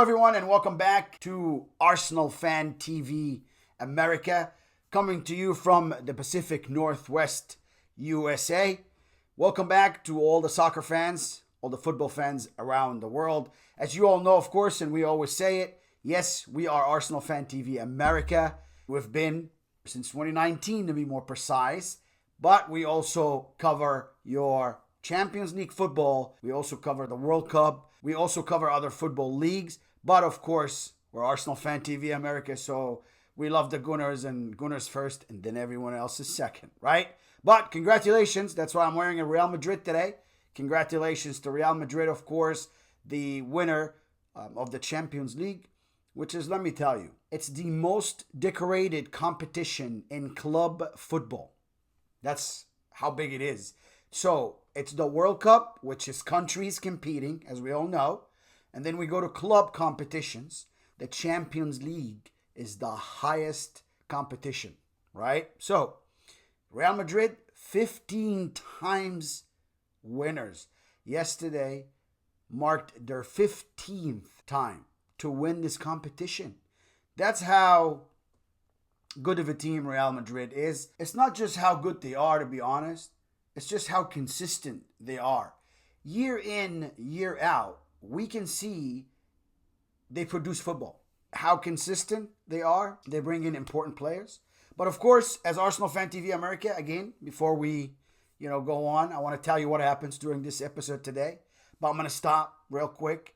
everyone, and welcome back to Arsenal Fan TV America, coming to you from the Pacific Northwest, USA. Welcome back to all the soccer fans, all the football fans around the world. As you all know, of course, and we always say it, yes, we are Arsenal Fan TV America. We've been since 2019, to be more precise, but we also cover your Champions League football. We also cover the World Cup. We also cover other football leagues. But of course, we're Arsenal Fan TV America, so we love the Gunners, and Gunners first, and then everyone else is second, right? But congratulations. That's why I'm wearing a Real Madrid today. Congratulations to Real Madrid, of course, the winner of the Champions League, which is, let me tell you, it's the most decorated competition in club football. That's how big it is. So it's the World Cup, which is countries competing, as we all know. And then we go to club competitions. The Champions League is the highest competition, right? So Real Madrid, 15 times winners. Yesterday marked their 15th time to win this competition. That's how good of a team Real Madrid is. It's not just how good they are, to be honest. It's just how consistent they are. Year in, year out, we can see they produce football. How consistent they are. They bring in important players. But of course, as Arsenal Fan TV America, again, before we go on, I want to tell you what happens during this episode today. But I'm going to stop real quick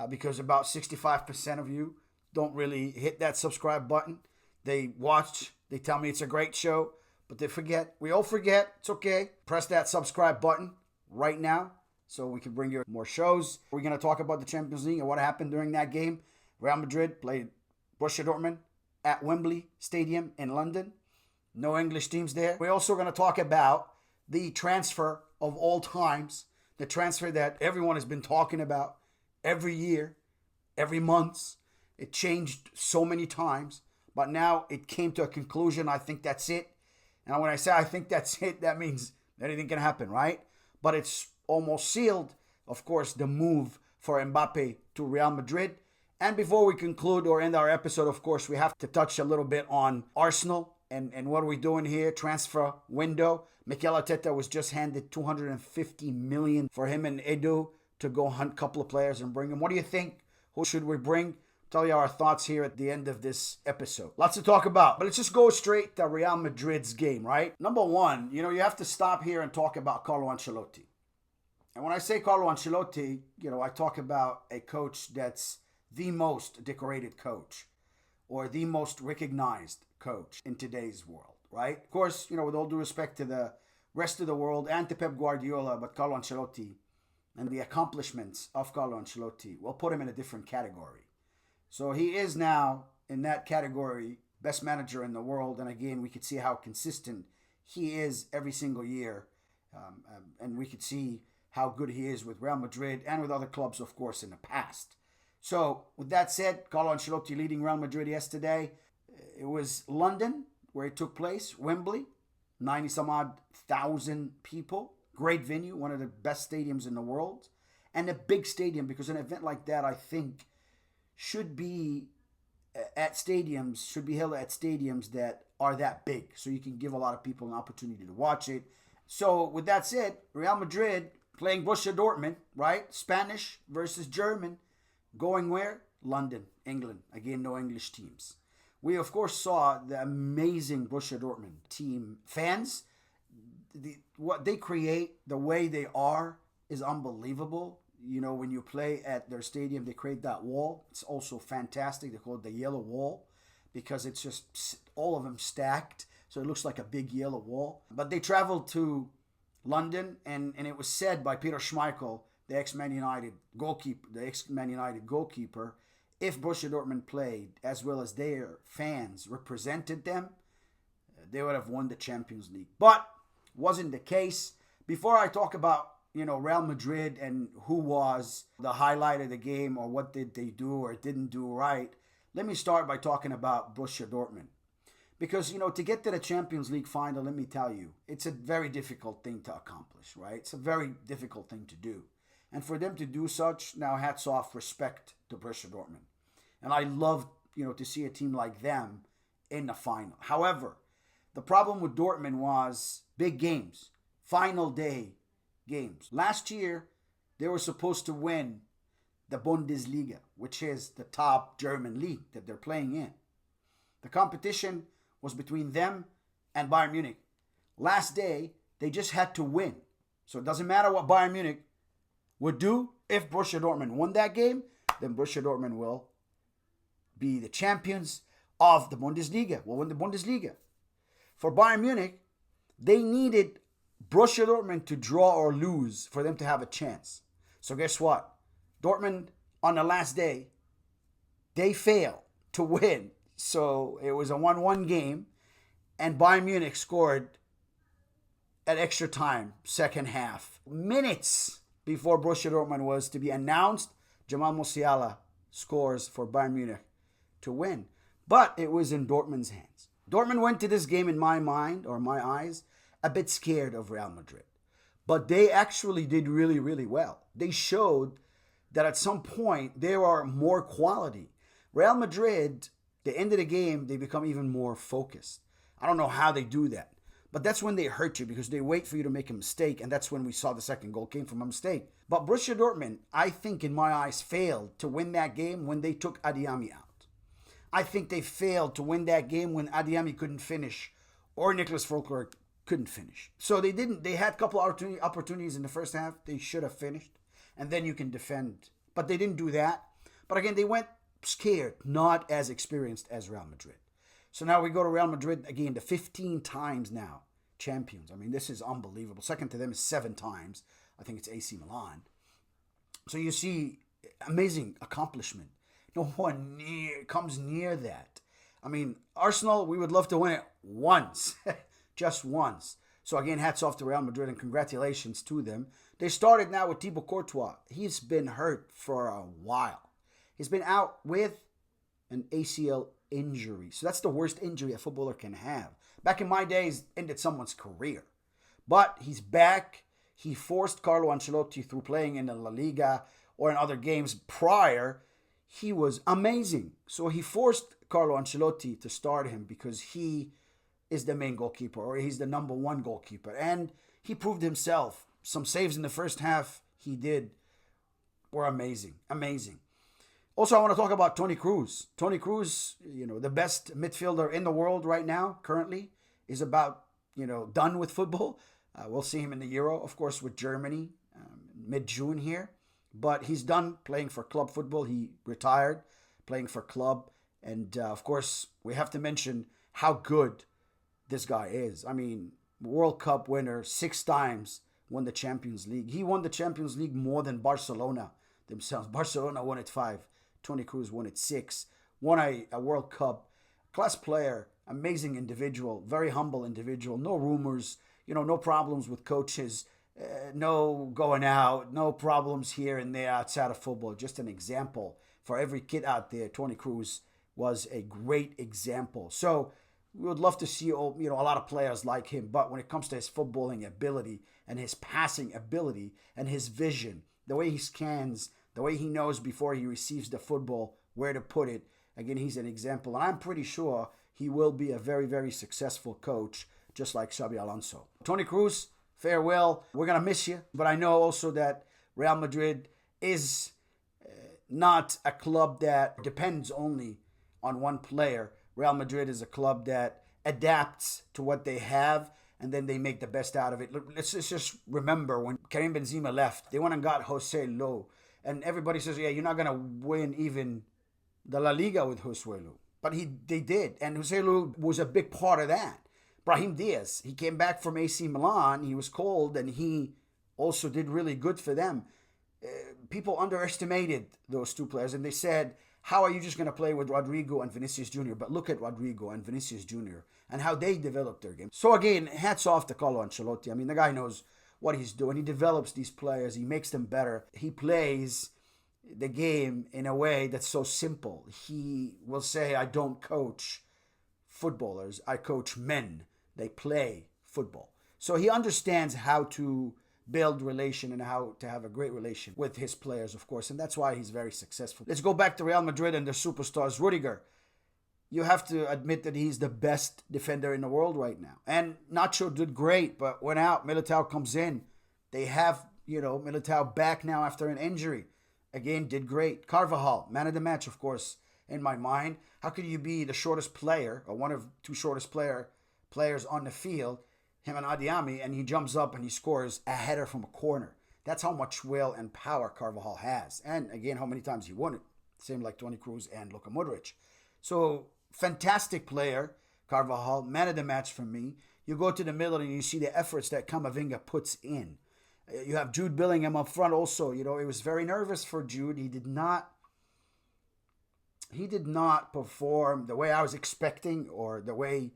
because about 65% of you don't really hit that subscribe button. They watch, they tell me it's a great show, but they forget. We all forget. It's okay. Press that subscribe button right now so we can bring you more shows. We're going to talk about the Champions League and what happened during that game. Real Madrid played Borussia Dortmund at Wembley Stadium in London. No English teams there. We're also going to talk about the transfer of all times, the transfer that everyone has been talking about every year, every month. It changed so many times, but now it came to a conclusion. I think that's it. And when I say I think that's it, that means anything can happen, right? But it's almost sealed, of course, the move for Mbappe to Real Madrid. And before we conclude or end our episode, of course, we have to touch a little bit on Arsenal and what are we doing here? Transfer window. Mikel Arteta was just handed $250 million for him and Edu to go hunt a couple of players and bring them. What do you think? Who should we bring? Tell you our thoughts here at the end of this episode. Lots to talk about, but let's just go straight to Real Madrid's game, right? Number one, you have to stop here and talk about Carlo Ancelotti. And when I say Carlo Ancelotti, I talk about a coach that's the most decorated coach or the most recognized coach in today's world, right? Of course, with all due respect to the rest of the world and to Pep Guardiola, but Carlo Ancelotti and the accomplishments of Carlo Ancelotti will put him in a different category. So he is now in that category, best manager in the world. And again, we could see how consistent he is every single year. And we could see how good he is with Real Madrid and with other clubs, of course, in the past. So with that said, Carlo Ancelotti leading Real Madrid yesterday. It was London where it took place, Wembley, 90-some odd thousand people. Great venue, one of the best stadiums in the world. And a big stadium, because an event like that, I think, should be held at stadiums that are that big, so you can give a lot of people an opportunity to watch it. So with that said, Real Madrid playing Borussia Dortmund, right? Spanish versus German, going where? London, England. Again, no English teams. We of course saw the amazing Borussia Dortmund team. Fans, what they create, the way they are, is unbelievable. When you play at their stadium, they create that wall. It's also fantastic. They call it the yellow wall because it's just all of them stacked. So it looks like a big yellow wall. But they traveled to London, and it was said by Peter Schmeichel, the ex-Man United goalkeeper, if Borussia Dortmund played as well as their fans represented them, they would have won the Champions League. But wasn't the case. Before I talk about Real Madrid and who was the highlight of the game or what did they do or didn't do right, let me start by talking about Borussia Dortmund. Because, to get to the Champions League final, let me tell you, it's a very difficult thing to accomplish, right? It's a very difficult thing to do. And for them to do such, now hats off, respect to Borussia Dortmund. And I love, to see a team like them in the final. However, the problem with Dortmund was big games, final day games. Last year, they were supposed to win the Bundesliga, which is the top German league that they're playing in. The competition was between them and Bayern Munich. Last day, they just had to win. So it doesn't matter what Bayern Munich would do. If Borussia Dortmund won that game, then Borussia Dortmund will be the champions of the Bundesliga, will win the Bundesliga. For Bayern Munich, they needed Borussia Dortmund to draw or lose for them to have a chance. So guess what? Dortmund, on the last day, they failed to win. So it was a 1-1 game, and Bayern Munich scored at extra time, second half. Minutes before Borussia Dortmund was to be announced, Jamal Musiala scores for Bayern Munich to win. But it was in Dortmund's hands. Dortmund went to this game, in my mind, or my eyes, a bit scared of Real Madrid. But they actually did really, really well. They showed that at some point there are more quality. Real Madrid, the end of the game, they become even more focused. I don't know how they do that. But that's when they hurt you, because they wait for you to make a mistake, and that's when we saw the second goal came from a mistake. But Borussia Dortmund, I think in my eyes, failed to win that game when they took Adeyemi out. I think they failed to win that game when Adeyemi couldn't finish or Nicholas Fulkrug couldn't finish. So they didn't. They had a couple of opportunities in the first half. They should have finished, and then you can defend. But they didn't do that. But again, they went scared, not as experienced as Real Madrid. So now we go to Real Madrid again, the 15 times now champions. I mean, this is unbelievable. Second to them is 7 times. I think it's AC Milan. So you see, amazing accomplishment. No one comes near that. I mean, Arsenal, we would love to win it once, just once. So again, hats off to Real Madrid and congratulations to them. They started now with Thibaut Courtois. He's been hurt for a while. He's been out with an ACL injury. So that's the worst injury a footballer can have. Back in my days, ended someone's career. But he's back. He forced Carlo Ancelotti through playing in the La Liga or in other games prior. He was amazing. So he forced Carlo Ancelotti to start him because he is the main goalkeeper, or he's the number one goalkeeper. And he proved himself. Some saves in the first half he did were amazing. Amazing. Also, I want to talk about Toni Kroos. Toni Kroos, the best midfielder in the world right now, currently, is about, done with football. We'll see him in the Euro, of course, with Germany, mid-June here. But he's done playing for club football. He retired playing for club. And, of course, we have to mention how good this guy is. I mean, World Cup winner, 6 times, won the Champions League. He won the Champions League more than Barcelona themselves. Barcelona won it 5. Toni Kroos won it 6. Won a World Cup. Class player, amazing individual, very humble individual. No rumors, no problems with coaches. No going out, no problems here and there outside of football. Just an example for every kid out there. Toni Kroos was a great example. So we would love to see a lot of players like him. But when it comes to his footballing ability and his passing ability and his vision, the way he scans, the way he knows before he receives the football where to put it, again, he's an example. And I'm pretty sure he will be a very, very successful coach, just like Xabi Alonso. Toni Kroos, farewell. We're going to miss you. But I know also that Real Madrid is not a club that depends only on one player. Real Madrid is a club that adapts to what they have, and then they make the best out of it. Let's just remember when Karim Benzema left, they went and got Jose Lu. And everybody says, yeah, you're not going to win even the La Liga with Jose Lu. But they did. And Jose Lu was a big part of that. Brahim Diaz, he came back from AC Milan. He was cold, and he also did really good for them. People underestimated those 2 players, and they said, how are you just going to play with Rodrigo and Vinicius Jr.? But look at Rodrigo and Vinicius Jr. and how they developed their game. So again, hats off to Carlo Ancelotti. I mean, the guy knows what he's doing. He develops these players. He makes them better. He plays the game in a way that's so simple. He will say, I don't coach footballers. I coach men. They play football. So he understands how to build relation and how to have a great relation with his players, of course. And that's why he's very successful. Let's go back to Real Madrid and their superstars. Rudiger, you have to admit that he's the best defender in the world right now. And Nacho did great, but went out. Militao comes in. They have, Militao back now after an injury. Again, did great. Carvajal, man of the match, of course, in my mind. How could you be the shortest player, or one of two shortest players on the field, him and Adiami, and he jumps up and he scores a header from a corner? That's how much will and power Carvajal has. And again, how many times he won it. Same like Toni Kroos and Luka Modric. So, fantastic player, Carvajal, man of the match for me. You go to the middle and you see the efforts that Camavinga puts in. You have Jude Bellingham up front also. It was very nervous for Jude. He did not perform the way I was expecting or the way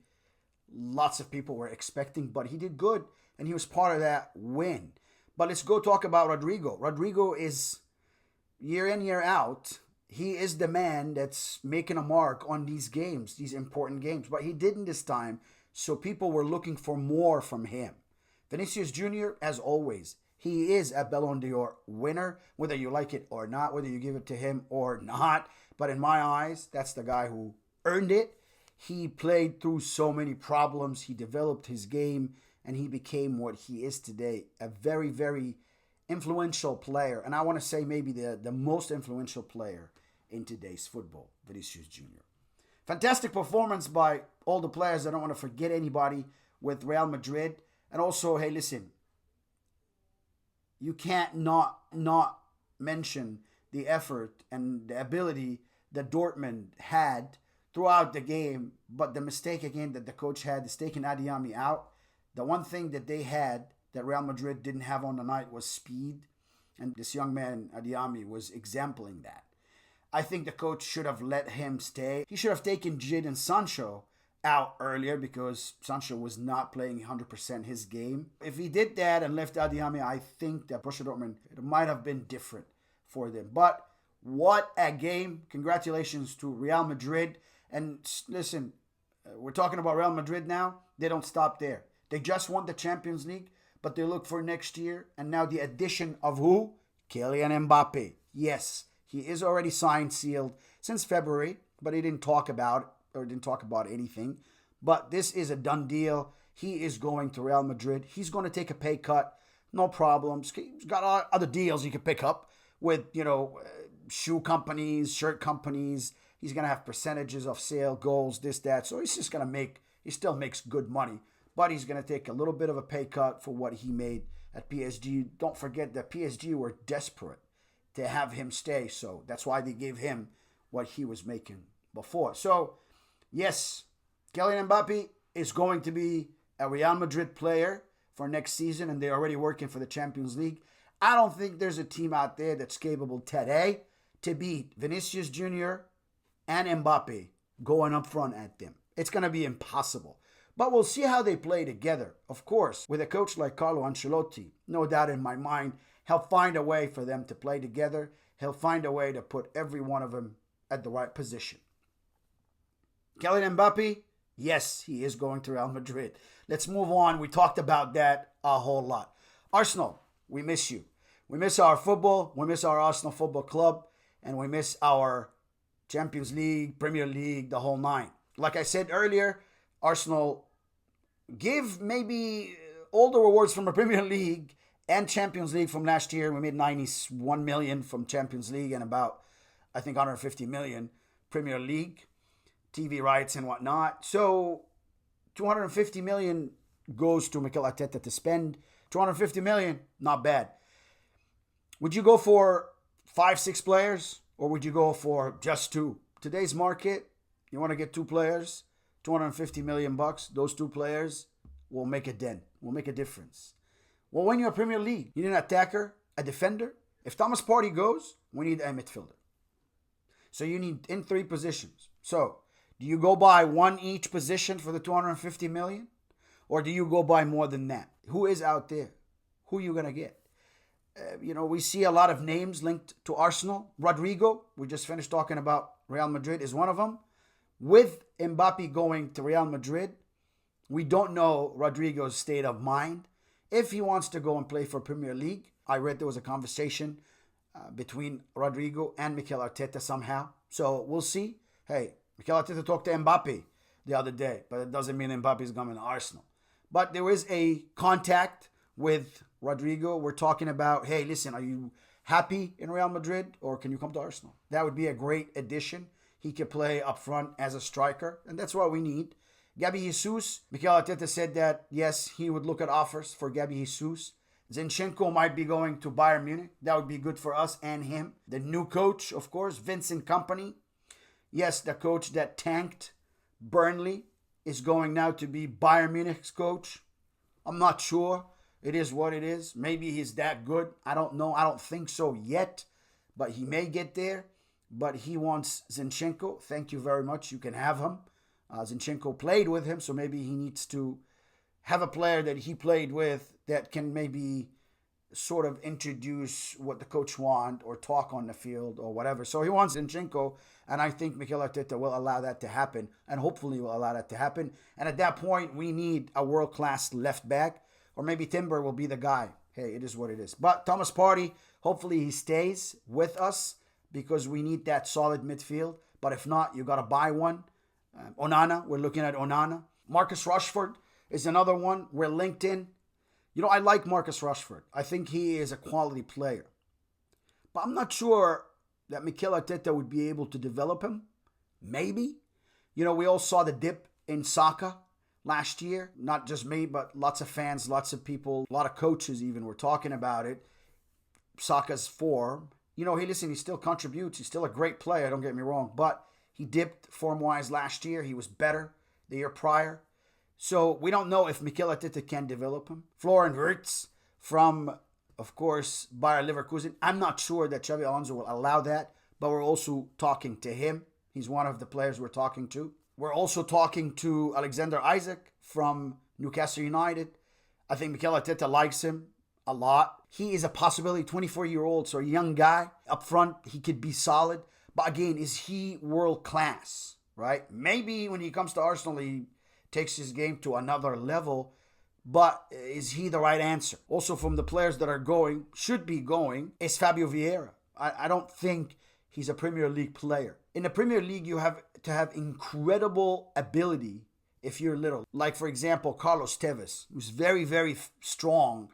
lots of people were expecting, but he did good and he was part of that win. But let's go talk about Rodrigo. Rodrigo is year in, year out. He is the man that's making a mark on these games, these important games. But he didn't this time, so people were looking for more from him. Vinicius Jr., as always, he is a Ballon d'Or winner, whether you like it or not, whether you give it to him or not. But in my eyes, that's the guy who earned it. He played through so many problems. He developed his game, and he became what he is today, a very, very influential player. And I want to say maybe the most influential player in today's football, Vinicius Jr. Fantastic performance by all the players. I don't want to forget anybody with Real Madrid. And also, hey, listen, you can't not mention the effort and the ability that Dortmund had throughout the game. But the mistake, again, that the coach had is taking Adiami out. The one thing that they had that Real Madrid didn't have on the night was speed. And this young man, Adiami, was exempling that. I think the coach should have let him stay. He should have taken Jadon Sancho out earlier because Sancho was not playing 100% his game. If he did that and left Adiami, I think that Borussia Dortmund, it might have been different for them. But what a game. Congratulations to Real Madrid. And listen, we're talking about Real Madrid now. They don't stop there. They just won the Champions League, but they look for next year. And now the addition of who? Kylian Mbappé. Yes, he is already signed, sealed since February, but he didn't talk about anything. But this is a done deal. He is going to Real Madrid. He's going to take a pay cut. No problems. He's got other deals he could pick up with, shoe companies, shirt companies. He's going to have percentages of sale, goals, this, that. So he's just going to he still makes good money. But he's going to take a little bit of a pay cut for what he made at PSG. Don't forget that PSG were desperate to have him stay. So that's why they gave him what he was making before. So, yes, Kylian Mbappé is going to be a Real Madrid player for next season, and they're already working for the Champions League. I don't think there's a team out there that's capable today to beat Vinicius Jr. and Mbappé going up front at them. It's going to be impossible. But we'll see how they play together. Of course, with a coach like Carlo Ancelotti, no doubt in my mind, he'll find a way for them to play together. He'll find a way to put every one of them at the right position. Kylian Mbappé, yes, he is going to Real Madrid. Let's move on. We talked about that a whole lot. Arsenal, we miss you. We miss our football. We miss our Arsenal Football Club. And we miss our Champions League, Premier League, the whole nine. Like I said earlier, Arsenal give maybe all the rewards from the Premier League and Champions League from last year. We made 91 million from Champions League and about, I think, 150 million Premier League, TV rights and whatnot. So 250 million goes to Mikel Arteta to spend. 250 million, not bad. Would you go for 5-6 players or would you go for just 2? Today's market, you want to get 2 players, 250 million bucks. Those 2 players will make a dent, will make a difference. Well, when you're a Premier League, you need an attacker, a defender. If Thomas Partey goes, we need a midfielder. So you need in 3 positions. So do you go buy 1 each position for the 250 million? Or do you go buy more than that? Who is out there? Who are you going to get? We see a lot of names linked to Arsenal. Rodrigo, we just finished talking about Real Madrid, is one of them. With Mbappe going to Real Madrid, we don't know Rodrigo's state of mind. if he wants to go and play for Premier League. I read there was a conversation between Rodrigo and Mikel Arteta somehow. So we'll see. Hey, Mikel Arteta talked to Mbappe the other day, but it doesn't mean Mbappe is coming to Arsenal. But there is a contact with Rodrigo. We're talking about, hey, listen, are you happy in Real Madrid or can you come to Arsenal? That would be a great addition. He could play up front as a striker, and that's what we need. Gabi Jesus, Mikel Arteta said that, yes, he would look at offers for Gabi Jesus. Zinchenko might be going to Bayern Munich. That would be good for us and him. The new coach, of course, Vincent Kompany. Yes, the coach that tanked Burnley is going now to be Bayern Munich's coach. I'm not sure. It is what it is. Maybe he's that good. I don't know. I don't think so yet. But he may get there. But he wants Zinchenko. Thank you very much. You can have him. Zinchenko played with him, so maybe he needs to have a player that he played with that can maybe sort of introduce what the coach wants or talk on the field or whatever. So he wants Zinchenko, and I think Mikel Arteta will allow that to happen, and hopefully will allow that to happen. And at that point, we need a world-class left back, or maybe Timber will be the guy. Hey, it is what it is. But Thomas Partey, hopefully he stays with us because we need that solid midfield. But if not, you got to buy one. Onana, we're looking at Onana. Marcus Rashford is another one. We're linked in. You know, I like Marcus Rashford. I think he is a quality player. But I'm not sure that Mikel Arteta would be able to develop him. Maybe. You know, we all saw the dip in Saka last year. Not just me, but lots of fans, lots of people, a lot of coaches even were talking about it. Saka's form. You know, hey, listen, he still contributes. He's still a great player, don't get me wrong. But he dipped form-wise last year. He was better the year prior. So we don't know if Mikel Arteta can develop him. Florian Wirtz from, of course, Bayer Leverkusen. I'm not sure that Xabi Alonso will allow that, but we're also talking to him. He's one of the players we're talking to. We're also talking to Alexander Isak from Newcastle United. I think Mikel Arteta likes him a lot. He is a possibility, 24-year-old, so a young guy. Up front, he could be solid. But again, is he world class, right? Maybe when he comes to Arsenal, he takes his game to another level. But is he the right answer? Also, from the players that are going, should be going, is Fabio Vieira. I don't think he's a Premier League player. In the Premier League, you have to have incredible ability if you're little. Like, for example, Carlos Tevez, who's very, very strong,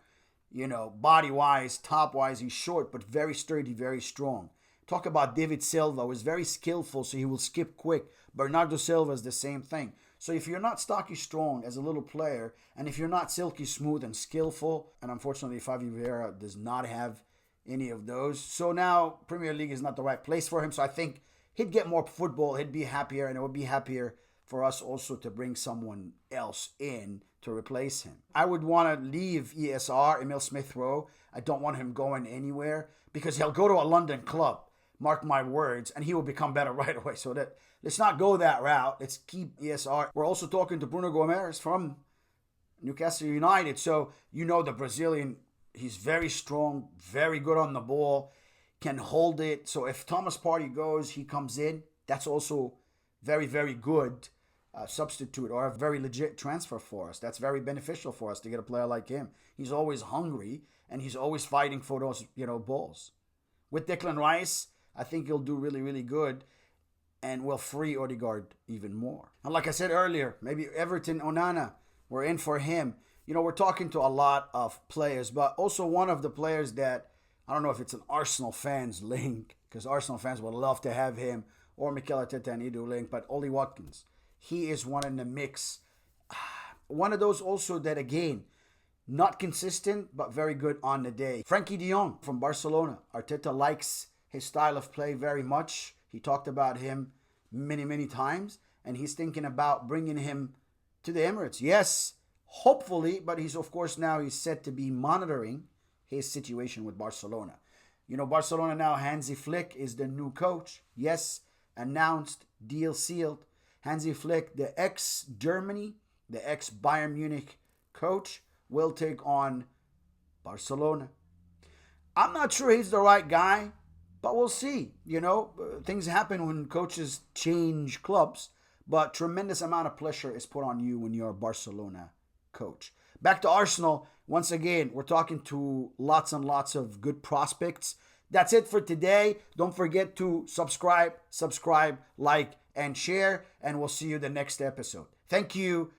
you know, body-wise, top-wise. He's short, but very sturdy, very strong. Talk about David Silva, who is very skillful, so he will skip quick. Bernardo Silva is the same thing. So if you're not stocky strong as a little player, and if you're not silky smooth and skillful, and unfortunately Fabio Vieira does not have any of those. So now Premier League is not the right place for him. So I think he'd get more football, he'd be happier, and it would be happier for us also to bring someone else in to replace him. I would want to leave ESR, Emil Smith-Rowe. I don't want him going anywhere because he'll go to a London club. Mark my words, and he will become better right away. So that let's not go that route. Let's keep ESR. We're also talking to Bruno Gomes from Newcastle United. So you know the Brazilian, he's very strong, very good on the ball, can hold it. So if Thomas Partey goes, he comes in. That's also very, very good substitute or a very legit transfer for us. That's very beneficial for us to get a player like him. He's always hungry and he's always fighting for those, balls. With Declan Rice, I think he'll do really, really good and will free Odegaard even more. And like I said earlier, maybe Everton Onana, we're in for him. We're talking to a lot of players, but also one of the players that, I don't know if it's an Arsenal fans link, because Arsenal fans would love to have him, or Mikel Arteta and Edu link, but Ollie Watkins. He is one in the mix. One of those also that, again, not consistent, but very good on the day. Frankie de Jong from Barcelona. Arteta likes his style of play very much. He talked about him many, many times, and he's thinking about bringing him to the Emirates. Yes, hopefully, but he's said to be monitoring his situation with Barcelona. Barcelona now, Hansi Flick is the new coach. Yes, announced, deal sealed. Hansi Flick, the ex-Germany, the ex-Bayern Munich coach, will take on Barcelona. I'm not sure he's the right guy, but we'll see. Things happen when coaches change clubs, but tremendous amount of pressure is put on you when you're a Barcelona coach. Back to Arsenal, Once again, we're talking to lots and lots of good prospects. That's it for today. Don't forget to subscribe, like, and share, and we'll see you the next episode. Thank you.